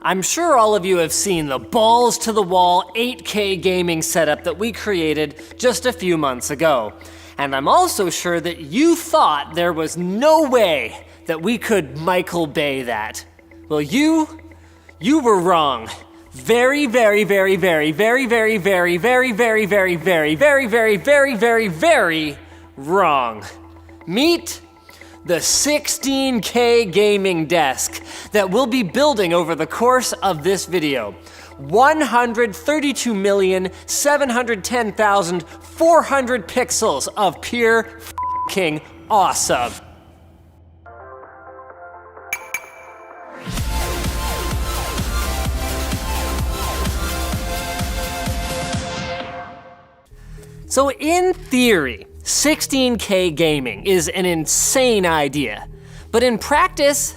I'm sure all of you have seen the balls-to-the-wall 8K gaming setup that we created just a few months ago. And I'm also sure that you thought there was no way that we could Michael Bay that. Well, you were wrong. Very, very, very, very, very, very, very, very, very, very, very, very, very, very, very, very wrong. Meet the 16K gaming desk that we'll be building over the course of this video. 132,710,400 pixels of pure f***ing awesome. So in theory, 16K gaming is an insane idea, but in practice,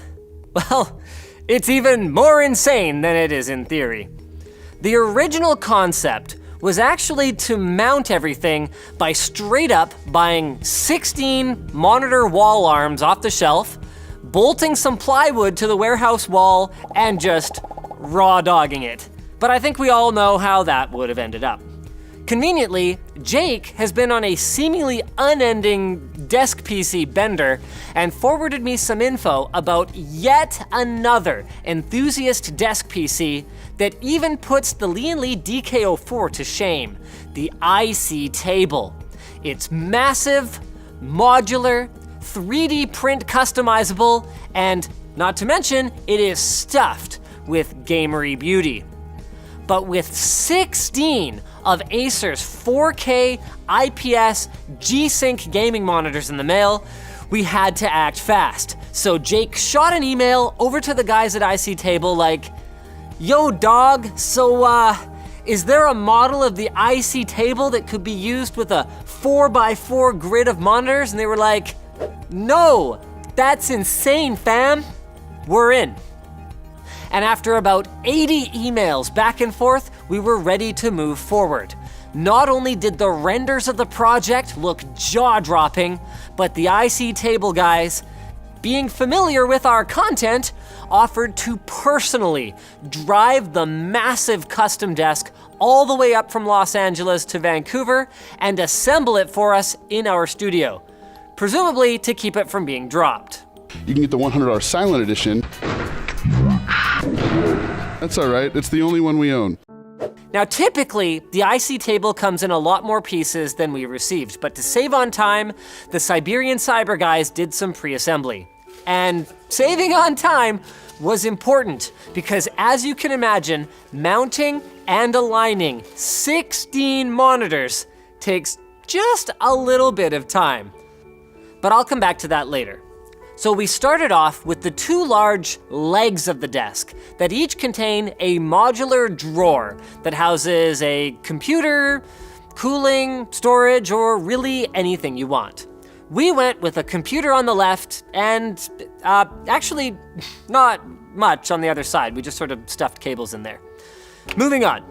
well, it's even more insane than it is in theory. The original concept was actually to mount everything by straight up buying 16 monitor wall arms off the shelf, bolting some plywood to the warehouse wall, and just raw dogging it. But I think we all know how that would have ended up. Conveniently, Jake has been on a seemingly unending desk PC bender and forwarded me some info about yet another enthusiast desk PC that even puts the Lian Li DK04 to shame, the IC table. It's massive, modular, 3D print customizable, and not to mention, it is stuffed with gamery beauty. But with 16 of Acer's 4K IPS G-Sync gaming monitors in the mail, we had to act fast. So Jake shot an email over to the guys at IC Table like, "Yo dog, so is there a model of the IC Table that could be used with a 4x4 grid of monitors?" And they were like, "No, that's insane fam, we're in." And after about 80 emails back and forth, we were ready to move forward. Not only did the renders of the project look jaw-dropping, but the IC Table guys, being familiar with our content, offered to personally drive the massive custom desk all the way up from Los Angeles to Vancouver and assemble it for us in our studio, presumably to keep it from being dropped. You can get the $100 silent edition. That's all right, it's the only one we own. Now typically, the IC Table comes in a lot more pieces than we received, but to save on time, the Siberian Cyber guys did some pre-assembly. And saving on time was important because, as you can imagine, mounting and aligning 16 monitors takes just a little bit of time. But I'll come back to that later. So we started off with the two large legs of the desk that each contain a modular drawer that houses a computer, cooling, storage, or really anything you want. We went with a computer on the left and actually not much on the other side. We just sort of stuffed cables in there. Moving on.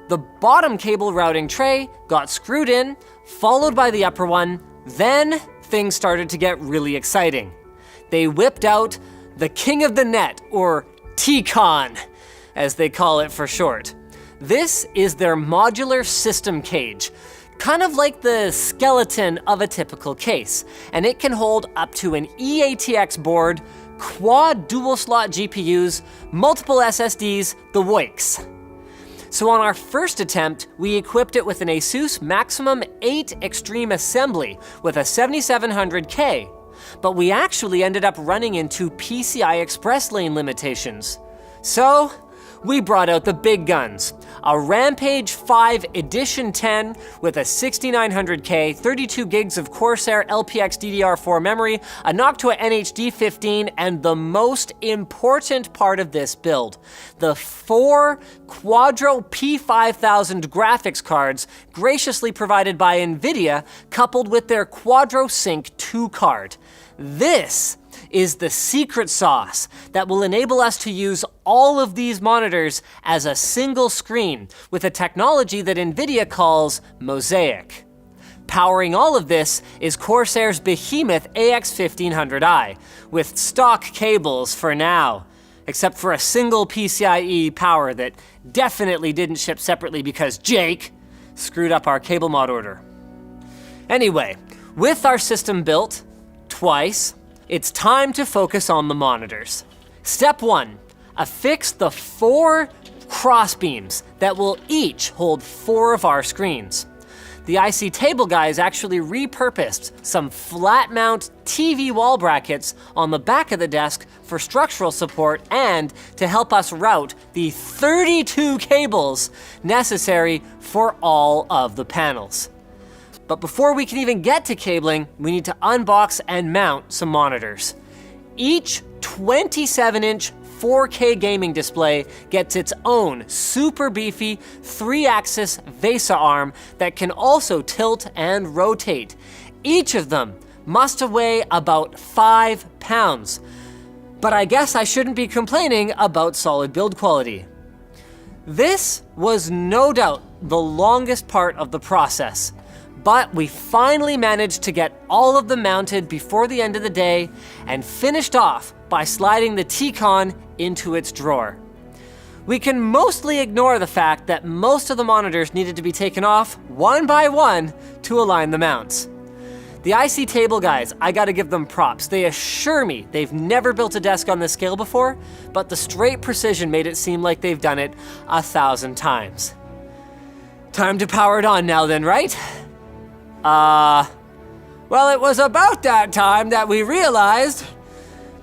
The bottom cable routing tray got screwed in, followed by the upper one. Then things started to get really exciting. They whipped out the King of the Net, or T-Con, as they call it for short. This is their modular system cage, kind of like the skeleton of a typical case, and it can hold up to an eATX board, quad dual slot GPUs, multiple SSDs, the works. So on our first attempt, we equipped it with an Asus Maximum 8 Extreme Assembly with a 7700K. But we actually ended up running into PCI Express lane limitations. So we brought out the big guns. A Rampage 5 Edition 10 with a 6900K, 32 gigs of Corsair LPX DDR4 memory, a Noctua NHD 15, and the most important part of this build, the 4 Quadro P5000 graphics cards graciously provided by NVIDIA, coupled with their Quadro Sync 2 card. This is the secret sauce that will enable us to use all of these monitors as a single screen with a technology that NVIDIA calls Mosaic. Powering all of this is Corsair's behemoth AX1500i, with stock cables for now. except for a single PCIe power that definitely didn't ship separately because Jake screwed up our cable mod order. Anyway, with our system built twice, it's time to focus on the monitors. Step 1, affix the 4 crossbeams that will each hold 4 of our screens. The IC table guys actually repurposed some flat mount TV wall brackets on the back of the desk for structural support and to help us route the 32 cables necessary for all of the panels. But before we can even get to cabling, we need to unbox and mount some monitors. Each 27-inch 4K gaming display gets its own super beefy 3-axis VESA arm that can also tilt and rotate. Each of them must weigh about 5 pounds. But I guess I shouldn't be complaining about solid build quality. This was no doubt the longest part of the process, but we finally managed to get all of them mounted before the end of the day and finished off by sliding the T-Con into its drawer. We can mostly ignore the fact that most of the monitors needed to be taken off one by one to align the mounts. The IC table guys, I gotta give them props. They assure me they've never built a desk on this scale before, but the straight precision made it seem like they've done it 1,000 times. Time to power it on now then, right? Well, it was about that time that we realized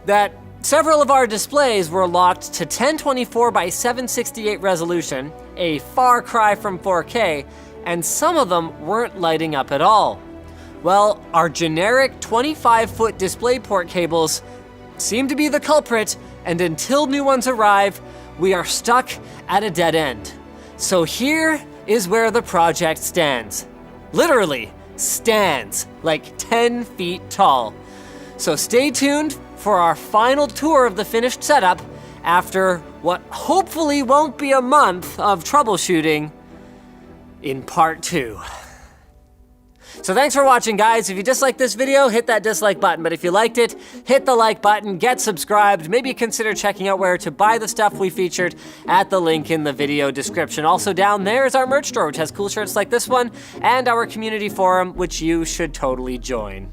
that several of our displays were locked to 1024 by 768 resolution, a far cry from 4K, and some of them weren't lighting up at all. Well, our generic 25-foot DisplayPort cables seem to be the culprit, and until new ones arrive, we are stuck at a dead end. So here is where the project stands. Literally stands, like 10 feet tall. So stay tuned for our final tour of the finished setup after what hopefully won't be a month of troubleshooting in part 2. So thanks for watching, guys. If you disliked this video, hit that dislike button. But if you liked it, hit the like button, get subscribed, maybe consider checking out where to buy the stuff we featured at the link in the video description. Also down there is our merch store, which has cool shirts like this one, and our community forum, which you should totally join.